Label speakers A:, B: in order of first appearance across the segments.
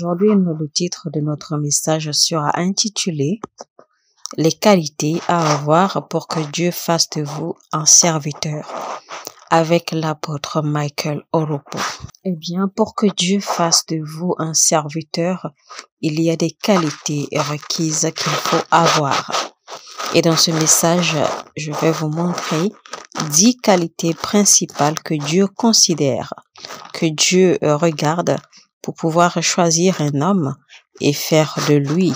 A: Aujourd'hui, le titre de notre message sera intitulé « Les qualités à avoir pour que Dieu fasse de vous un serviteur » avec l'apôtre Michael Oropo. Eh bien, pour que Dieu fasse de vous un serviteur, il y a des qualités requises qu'il faut avoir. Et dans ce message, je vais vous montrer 10 qualités principales que Dieu considère, que Dieu regarde pour pouvoir choisir un homme et faire de lui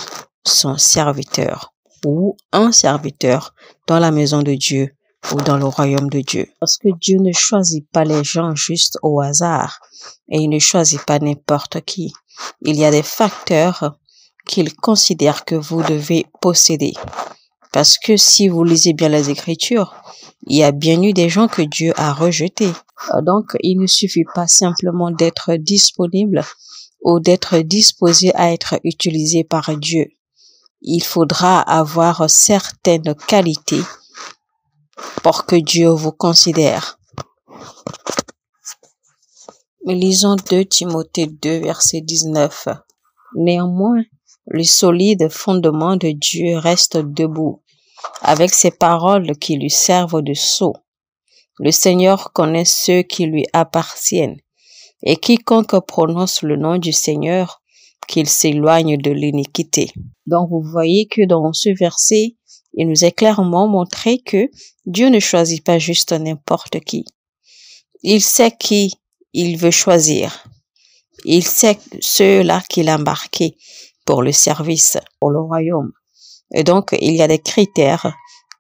A: son serviteur ou un serviteur dans la maison de Dieu ou dans le royaume de Dieu. Parce que Dieu ne choisit pas les gens juste au hasard et il ne choisit pas n'importe qui. Il y a des facteurs qu'il considère que vous devez posséder. Parce que si vous lisez bien les Écritures, il y a bien eu des gens que Dieu a rejetés. Donc, il ne suffit pas simplement d'être disponible ou d'être disposé à être utilisé par Dieu. Il faudra avoir certaines qualités pour que Dieu vous considère. Lisons 2 Timothée 2, verset 19. Néanmoins, le solide fondement de Dieu reste debout, avec ses paroles qui lui servent de sceau. Le Seigneur connaît ceux qui lui appartiennent, et quiconque prononce le nom du Seigneur, qu'il s'éloigne de l'iniquité. Donc vous voyez que dans ce verset, il nous est clairement montré que Dieu ne choisit pas juste n'importe qui. Il sait qui il veut choisir. Il sait ceux-là qu'il a marqués pour le service, pour le royaume. Et donc, il y a des critères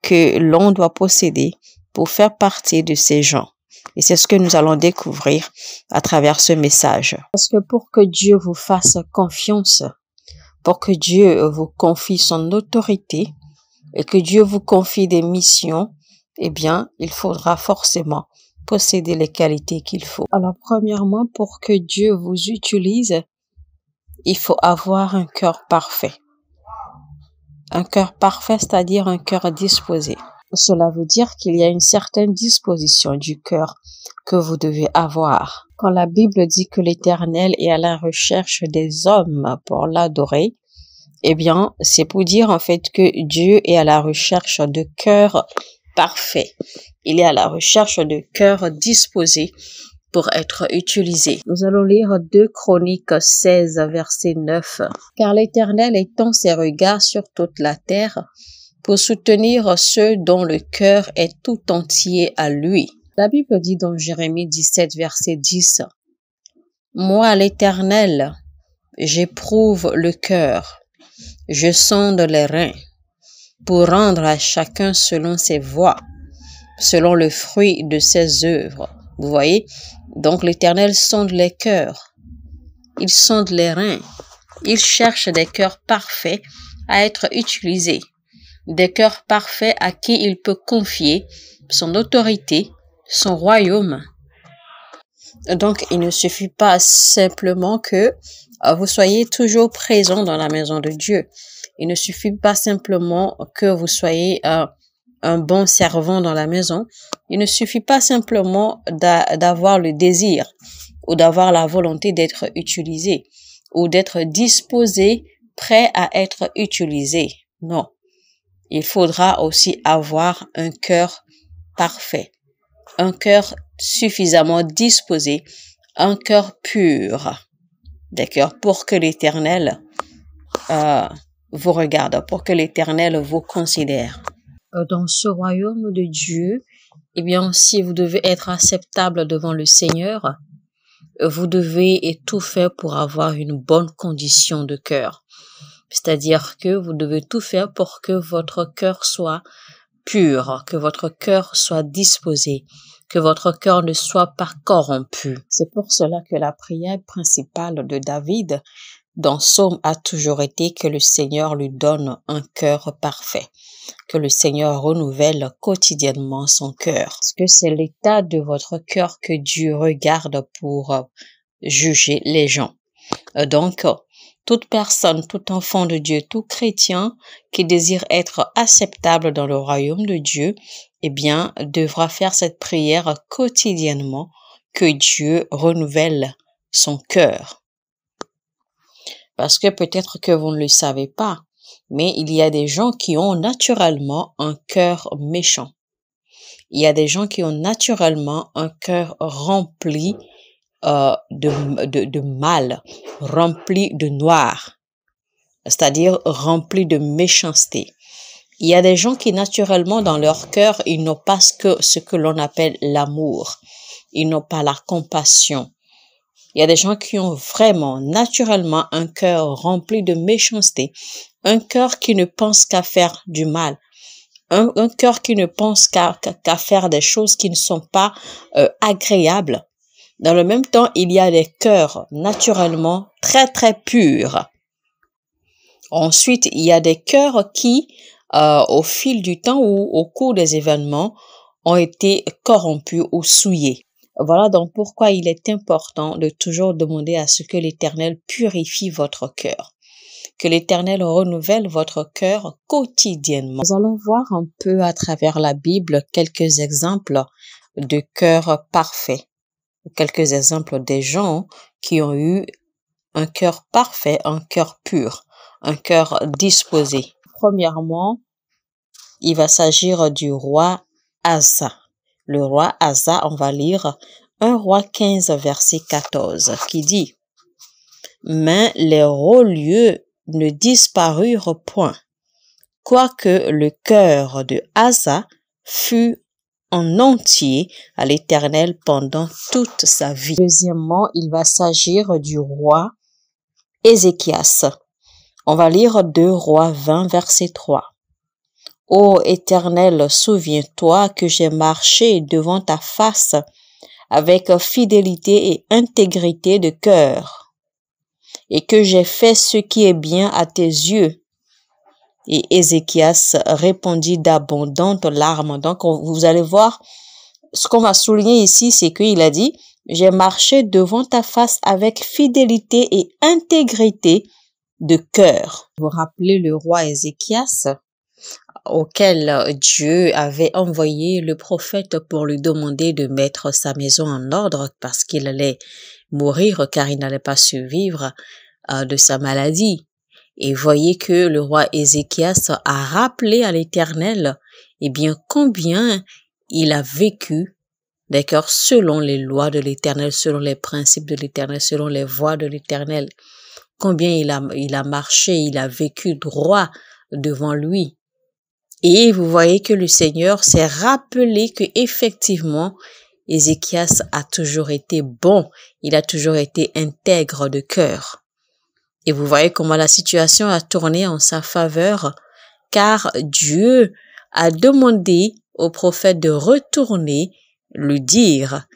A: que l'on doit posséder pour faire partie de ces gens. Et c'est ce que nous allons découvrir à travers ce message. Parce que pour que Dieu vous fasse confiance, pour que Dieu vous confie son autorité et que Dieu vous confie des missions, eh bien, il faudra forcément posséder les qualités qu'il faut. Alors, premièrement, pour que Dieu vous utilise, il faut avoir un cœur parfait. Un cœur parfait, c'est-à-dire un cœur disposé. Cela veut dire qu'il y a une certaine disposition du cœur que vous devez avoir. Quand la Bible dit que l'Éternel est à la recherche des hommes pour l'adorer, eh bien, c'est pour dire en fait que Dieu est à la recherche de cœurs parfaits. Il est à la recherche de cœurs disposés pour être utilisés. Nous allons lire 2 Chroniques 16, verset 9. « Car l'Éternel étend ses regards sur toute la terre pour soutenir ceux dont le cœur est tout entier à lui. » La Bible dit dans Jérémie 17, verset 10, « Moi, l'Éternel, j'éprouve le cœur, je sonde les reins, pour rendre à chacun selon ses voies, selon le fruit de ses œuvres. » Vous voyez? Donc l'Éternel sonde les cœurs, il sonde les reins, il cherche des cœurs parfaits à être utilisés, des cœurs parfaits à qui il peut confier son autorité, son royaume. Donc il ne suffit pas simplement que vous soyez toujours présent dans la maison de Dieu. Il ne suffit pas simplement que vous soyez un bon servant dans la maison. Il ne suffit pas simplement d'avoir le désir ou d'avoir la volonté d'être utilisé ou d'être disposé, prêt à être utilisé. Non. Il faudra aussi avoir un cœur parfait, un cœur suffisamment disposé, un cœur pur. D'accord? Pour que l'Éternel vous regarde, pour que l'Éternel vous considère. Dans ce royaume de Dieu, eh bien, si vous devez être acceptable devant le Seigneur, vous devez tout faire pour avoir une bonne condition de cœur. C'est-à-dire que vous devez tout faire pour que votre cœur soit pur, que votre cœur soit disposé, que votre cœur ne soit pas corrompu. C'est pour cela que la prière principale de David dans Psaume a toujours été que le Seigneur lui donne un cœur parfait, que le Seigneur renouvelle quotidiennement son cœur. Parce que c'est l'état de votre cœur que Dieu regarde pour juger les gens. Donc, toute personne, tout enfant de Dieu, tout chrétien qui désire être acceptable dans le royaume de Dieu, eh bien, devra faire cette prière quotidiennement, que Dieu renouvelle son cœur. Parce que peut-être que vous ne le savez pas, mais il y a des gens qui ont naturellement un cœur méchant. Il y a des gens qui ont naturellement un cœur rempli de mal, rempli de noir, c'est-à-dire rempli de méchanceté. Il y a des gens qui naturellement dans leur cœur, ils n'ont pas ce que l'on appelle l'amour. Ils n'ont pas la compassion. Il y a des gens qui ont vraiment naturellement un cœur rempli de méchanceté, un cœur qui ne pense qu'à faire du mal, un cœur qui ne pense qu'à faire des choses qui ne sont pas agréables. Dans le même temps, il y a des cœurs naturellement très très purs. Ensuite, il y a des cœurs qui, au fil du temps ou au cours des événements, ont été corrompus ou souillés. Voilà donc pourquoi il est important de toujours demander à ce que l'Éternel purifie votre cœur, que l'Éternel renouvelle votre cœur quotidiennement. Nous allons voir un peu à travers la Bible quelques exemples de cœurs parfaits, quelques exemples des gens qui ont eu un cœur parfait, un cœur pur, un cœur disposé. Premièrement, il va s'agir du roi Asa. Le roi Asa, on va lire 1 Roi 15, verset 14, qui dit « Mais les hauts lieux ne disparurent point, quoique le cœur de Asa fut en entier à l'Éternel pendant toute sa vie. » Deuxièmement, il va s'agir du roi Ézéchias. On va lire 2 Rois 20, verset 3. Ô Éternel, souviens-toi que j'ai marché devant ta face avec fidélité et intégrité de cœur, et que j'ai fait ce qui est bien à tes yeux. Et Ézéchias répondit d'abondantes larmes. Donc, vous allez voir, ce qu'on va souligner ici, c'est qu'il a dit, j'ai marché devant ta face avec fidélité et intégrité de cœur. Vous vous rappelez le roi Ézéchias, auquel Dieu avait envoyé le prophète pour lui demander de mettre sa maison en ordre parce qu'il allait mourir car il n'allait pas survivre de sa maladie. Et voyez que le roi Ézéchias a rappelé à l'Éternel, eh bien, combien il a vécu, d'accord, selon les lois de l'Éternel, selon les principes de l'Éternel, selon les voies de l'Éternel. Combien il a marché, il a vécu droit devant lui. Et vous voyez que le Seigneur s'est rappelé que effectivement, Ézéchias a toujours été bon, il a toujours été intègre de cœur. Et vous voyez comment la situation a tourné en sa faveur, car Dieu a demandé au prophète de retourner lui dire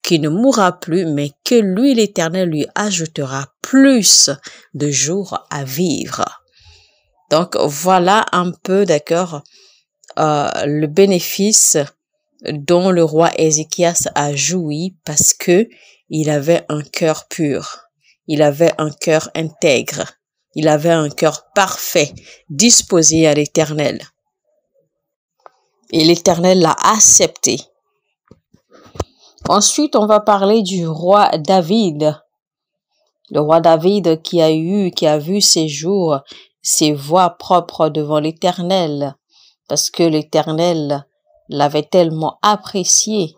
A: qu'il ne mourra plus, mais que lui, l'Éternel, lui ajoutera plus de jours à vivre. Donc, voilà un peu, d'accord, le bénéfice dont le roi Ézéchias a joui parce que il avait un cœur pur, il avait un cœur intègre, il avait un cœur parfait, disposé à l'Éternel. Et l'Éternel l'a accepté. Ensuite, on va parler du roi David. Le roi David qui a vu ses jours, ses voies propres devant l'Éternel, parce que l'Éternel l'avait tellement apprécié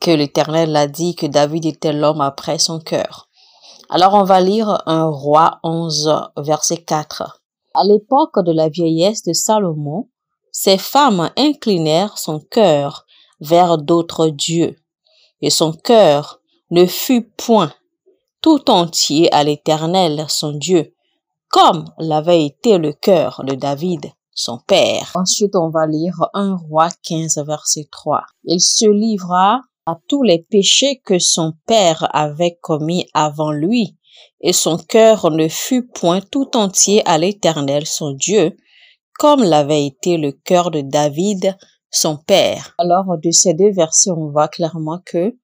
A: que l'Éternel a dit que David était l'homme après son cœur. Alors on va lire 1 Roi 11, verset 4. À l'époque de la vieillesse de Salomon, ses femmes inclinèrent son cœur vers d'autres dieux, et son cœur ne fut point tout entier à l'Éternel, son Dieu, comme l'avait été le cœur de David, son père. Ensuite, on va lire 1 Roi 15, verset 3. Il se livra à tous les péchés que son père avait commis avant lui, et son cœur ne fut point tout entier à l'Éternel, son Dieu, comme l'avait été le cœur de David, son père. Alors, de ces deux versets, on voit clairement que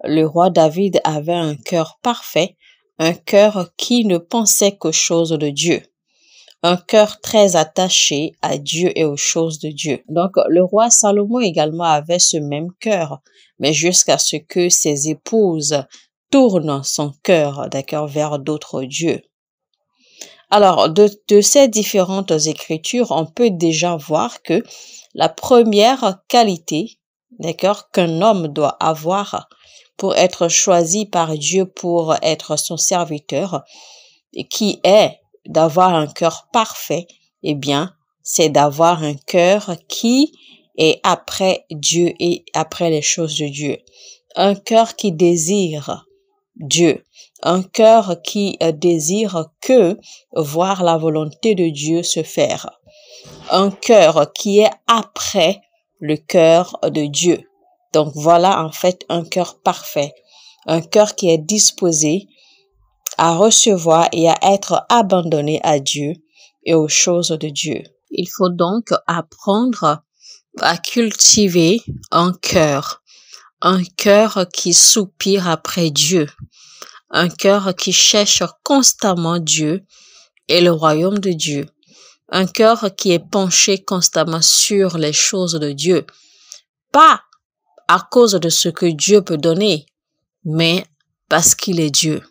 A: le roi David avait un cœur parfait, un cœur qui ne pensait qu'aux choses de Dieu, un cœur très attaché à Dieu et aux choses de Dieu. Donc, le roi Salomon également avait ce même cœur, mais jusqu'à ce que ses épouses tournent son cœur, d'accord, vers d'autres dieux. Alors, de ces différentes écritures, on peut déjà voir que la première qualité, d'accord, qu'un homme doit avoir pour être choisi par Dieu pour être son serviteur, et qui est d'avoir un cœur parfait, eh bien, c'est d'avoir un cœur qui est après Dieu et après les choses de Dieu. Un cœur qui désire Dieu. Un cœur qui désire que voir la volonté de Dieu se faire. Un cœur qui est après le cœur de Dieu. Donc voilà en fait un cœur parfait. Un cœur qui est disposé à recevoir et à être abandonné à Dieu et aux choses de Dieu. Il faut donc apprendre à cultiver un cœur qui soupire après Dieu, un cœur qui cherche constamment Dieu et le royaume de Dieu, un cœur qui est penché constamment sur les choses de Dieu, pas à cause de ce que Dieu peut donner, mais parce qu'il est Dieu.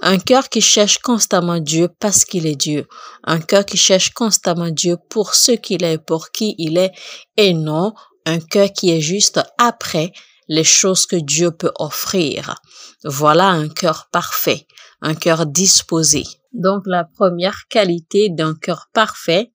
A: Un cœur qui cherche constamment Dieu parce qu'il est Dieu. Un cœur qui cherche constamment Dieu pour ce qu'il est, pour qui il est, et non un cœur qui est juste après les choses que Dieu peut offrir. Voilà un cœur parfait, un cœur disposé. Donc la première qualité d'un cœur parfait,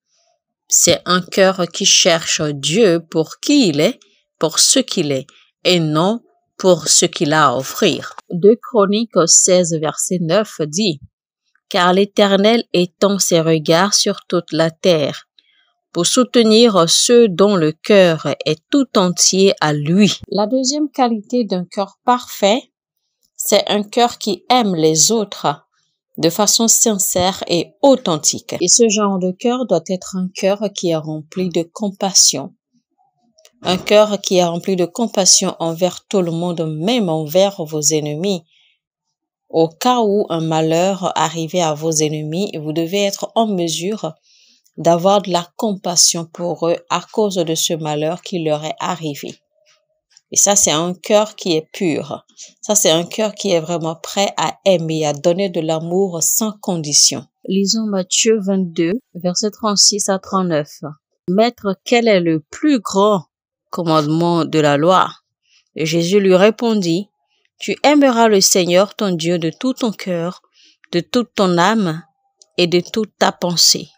A: c'est un cœur qui cherche Dieu pour qui il est, pour ce qu'il est, et non pour ce qu'il a à offrir. 2 Chroniques 16, verset 9 dit « Car l'Éternel étend ses regards sur toute la terre, pour soutenir ceux dont le cœur est tout entier à lui. » La deuxième qualité d'un cœur parfait, c'est un cœur qui aime les autres de façon sincère et authentique. Et ce genre de cœur doit être un cœur qui est rempli de compassion. Un cœur qui est rempli de compassion envers tout le monde, même envers vos ennemis. Au cas où un malheur arrivait à vos ennemis, vous devez être en mesure d'avoir de la compassion pour eux à cause de ce malheur qui leur est arrivé. Et ça, c'est un cœur qui est pur. Ça, c'est un cœur qui est vraiment prêt à aimer, à donner de l'amour sans condition. Lisons Matthieu 22, versets 36 à 39. Maître, quel est le plus grand commandement de la loi? Et Jésus lui répondit, tu aimeras le Seigneur ton Dieu de tout ton cœur, de toute ton âme et de toute ta pensée.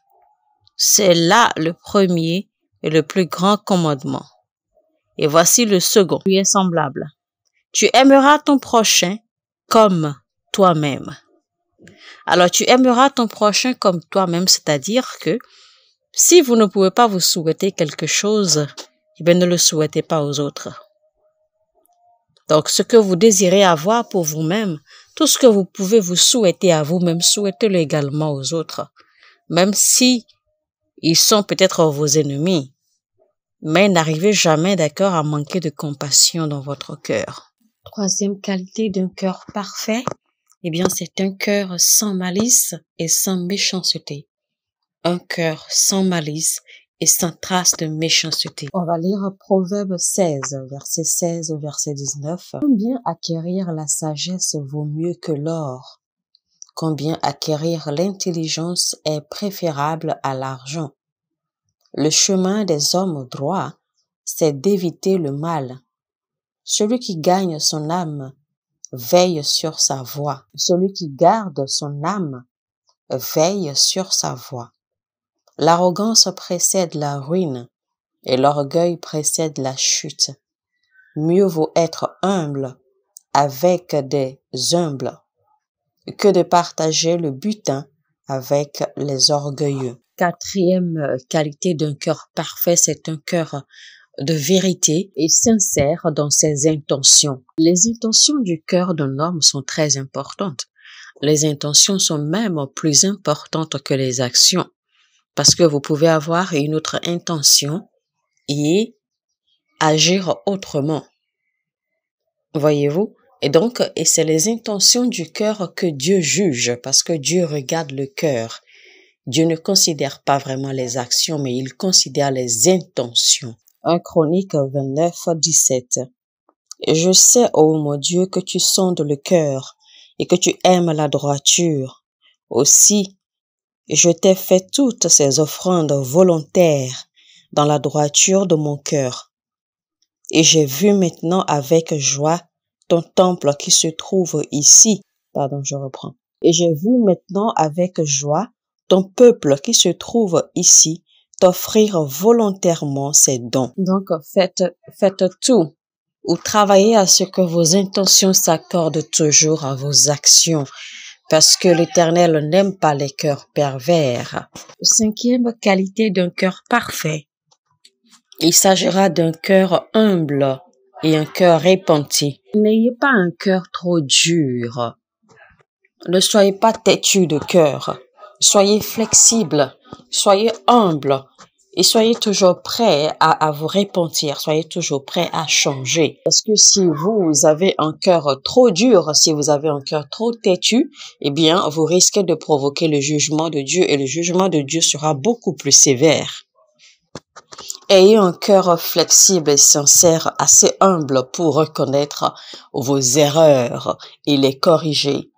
A: C'est là le premier et le plus grand commandement. Et voici le second, lui est semblable. Tu aimeras ton prochain comme toi-même. Alors tu aimeras ton prochain comme toi-même, c'est-à-dire que si vous ne pouvez pas vous souhaiter quelque chose, eh bien, ne le souhaitez pas aux autres. Donc, ce que vous désirez avoir pour vous-même, tout ce que vous pouvez vous souhaiter à vous-même, souhaitez-le également aux autres. Même si ils sont peut-être vos ennemis. Mais n'arrivez jamais, d'accord, à manquer de compassion dans votre cœur. Troisième qualité d'un cœur parfait, eh bien, c'est un cœur sans malice et sans méchanceté. Un cœur sans malice et sans trace de méchanceté. On va lire Proverbe 16, verset 16 au verset 19. Combien acquérir la sagesse vaut mieux que l'or? Combien acquérir l'intelligence est préférable à l'argent? Le chemin des hommes droits, c'est d'éviter le mal. Celui qui gagne son âme veille sur sa voie. Celui qui garde son âme veille sur sa voie. L'arrogance précède la ruine et l'orgueil précède la chute. Mieux vaut être humble avec des humbles que de partager le butin avec les orgueilleux. Quatrième qualité d'un cœur parfait, c'est un cœur de vérité et sincère dans ses intentions. Les intentions du cœur d'un homme sont très importantes. Les intentions sont même plus importantes que les actions. Parce que vous pouvez avoir une autre intention et agir autrement. Voyez-vous? Et donc, c'est les intentions du cœur que Dieu juge, parce que Dieu regarde le cœur. Dieu ne considère pas vraiment les actions, mais il considère les intentions. 1 Chronique 29, 17. Je sais, ô mon Dieu, que tu sondes le cœur et que tu aimes la droiture. Aussi, Je t'ai fait toutes ces offrandes volontaires dans la droiture de mon cœur. Et j'ai vu maintenant avec joie ton temple qui se trouve ici. Pardon, je reprends. Et j'ai vu maintenant avec joie ton peuple qui se trouve ici t'offrir volontairement ses dons. Donc, faites tout ou travaillez à ce que vos intentions s'accordent toujours à vos actions, parce que l'Éternel n'aime pas les cœurs pervers. Cinquième qualité d'un cœur parfait. Il s'agira d'un cœur humble et un cœur repenti. N'ayez pas un cœur trop dur. Ne soyez pas têtu de cœur. Soyez flexible, soyez humble et soyez toujours prêt à vous repentir. Soyez toujours prêt à changer. Parce que si vous avez un cœur trop dur, si vous avez un cœur trop têtu, eh bien, vous risquez de provoquer le jugement de Dieu et le jugement de Dieu sera beaucoup plus sévère. Ayez un cœur flexible et sincère, assez humble pour reconnaître vos erreurs et les corriger.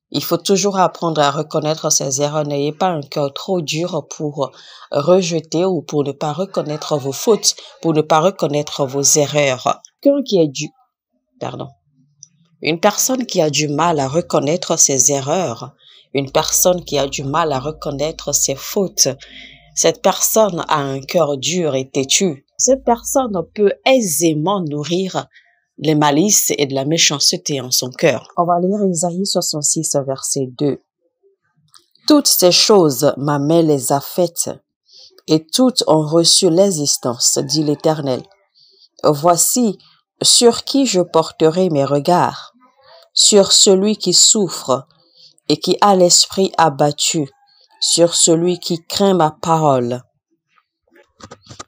A: Il faut toujours apprendre à reconnaître ses erreurs. N'ayez pas un cœur trop dur pour rejeter ou pour ne pas reconnaître vos fautes, pour ne pas reconnaître vos erreurs. Une personne qui a du mal à reconnaître ses erreurs, une personne qui a du mal à reconnaître ses fautes, cette personne a un cœur dur et têtu. Cette personne peut aisément nourrir les malices et de la méchanceté en son cœur. On va lire Isaïe 66, verset 2. Toutes ces choses, ma main les a faites, et toutes ont reçu l'existence, dit l'Éternel. Voici sur qui je porterai mes regards, sur celui qui souffre et qui a l'esprit abattu, sur celui qui craint ma parole.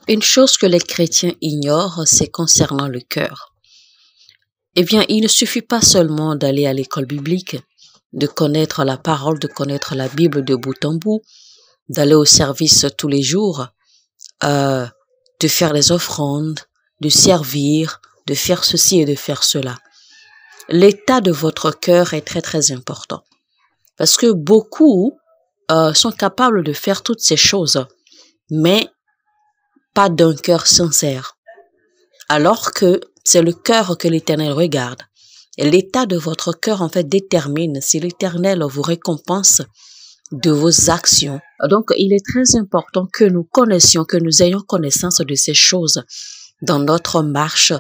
A: Une chose que les chrétiens ignorent, c'est concernant le cœur. Eh bien, il ne suffit pas seulement d'aller à l'école biblique, de connaître la parole, de connaître la Bible de bout en bout, d'aller au service tous les jours, de faire les offrandes, de servir, de faire ceci et de faire cela. L'état de votre cœur est très très important. Parce que beaucoup sont capables de faire toutes ces choses, mais pas d'un cœur sincère. Alors que c'est le cœur que l'Éternel regarde. Et l'état de votre cœur, en fait, détermine si l'Éternel vous récompense de vos actions. Donc, il est très important que nous connaissions, que nous ayons connaissance de ces choses dans notre marche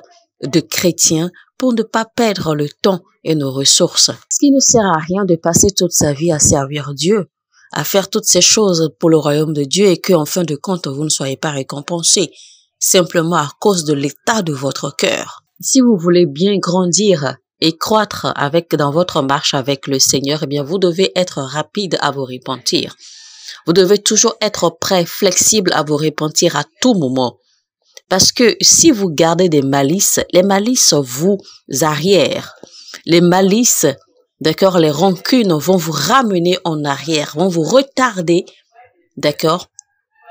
A: de chrétiens pour ne pas perdre le temps et nos ressources. Ce qui ne sert à rien de passer toute sa vie à servir Dieu, à faire toutes ces choses pour le royaume de Dieu et qu'en fin de compte, vous ne soyez pas récompensé, simplement à cause de l'état de votre cœur. Si vous voulez bien grandir et croître dans votre marche avec le Seigneur, eh bien, vous devez être rapide à vous repentir. Vous devez toujours être prêt, flexible à vous repentir à tout moment. Parce que si vous gardez des malices, les malices vous arrièrent. Les malices, d'accord, les rancunes vont vous ramener en arrière, vont vous retarder, d'accord,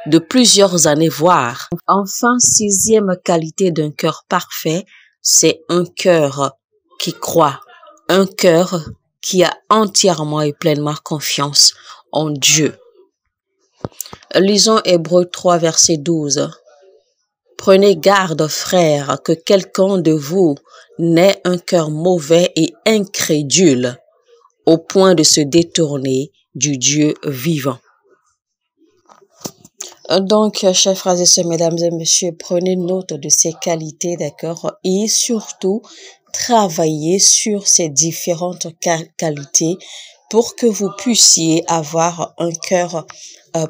A: de plusieurs années, voire. Enfin, sixième qualité d'un cœur parfait, c'est un cœur qui croit, un cœur qui a entièrement et pleinement confiance en Dieu. Lisons Hébreux 3, verset 12. Prenez garde, frères, que quelqu'un de vous n'ait un cœur mauvais et incrédule, au point de se détourner du Dieu vivant. Donc, chers frères et sœurs, mesdames et messieurs, prenez note de ces qualités, d'accord, et surtout, travaillez sur ces différentes qualités pour que vous puissiez avoir un cœur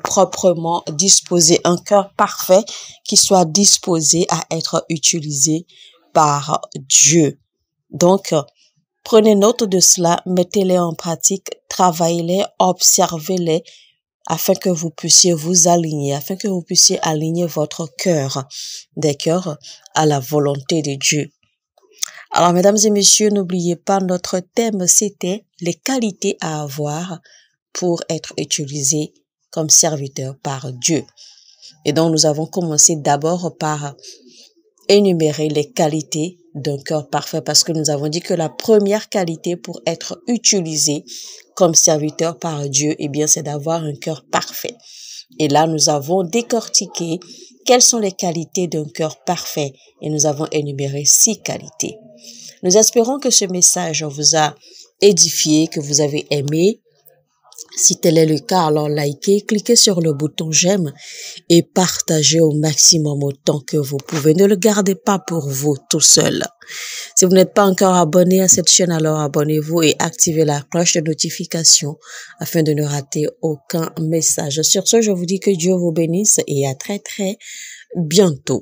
A: proprement disposé, un cœur parfait qui soit disposé à être utilisé par Dieu. Donc, prenez note de cela, mettez-les en pratique, travaillez-les, observez-les, afin que vous puissiez vous aligner, afin que vous puissiez aligner votre cœur, d'accord, à la volonté de Dieu. Alors, mesdames et messieurs, n'oubliez pas, notre thème, c'était les qualités à avoir pour être utilisé comme serviteur par Dieu. Et donc, nous avons commencé d'abord par énumérer les qualités d'un cœur parfait parce que nous avons dit que la première qualité pour être utilisé comme serviteur par Dieu, eh bien, c'est d'avoir un cœur parfait. Et là, nous avons décortiqué quelles sont les qualités d'un cœur parfait et nous avons énuméré 6 qualités. Nous espérons que ce message vous a édifié, que vous avez aimé. Si tel est le cas, alors likez, cliquez sur le bouton j'aime et partagez au maximum autant que vous pouvez. Ne le gardez pas pour vous tout seul. Si vous n'êtes pas encore abonné à cette chaîne, alors abonnez-vous et activez la cloche de notification afin de ne rater aucun message. Sur ce, je vous dis que Dieu vous bénisse et à très bientôt.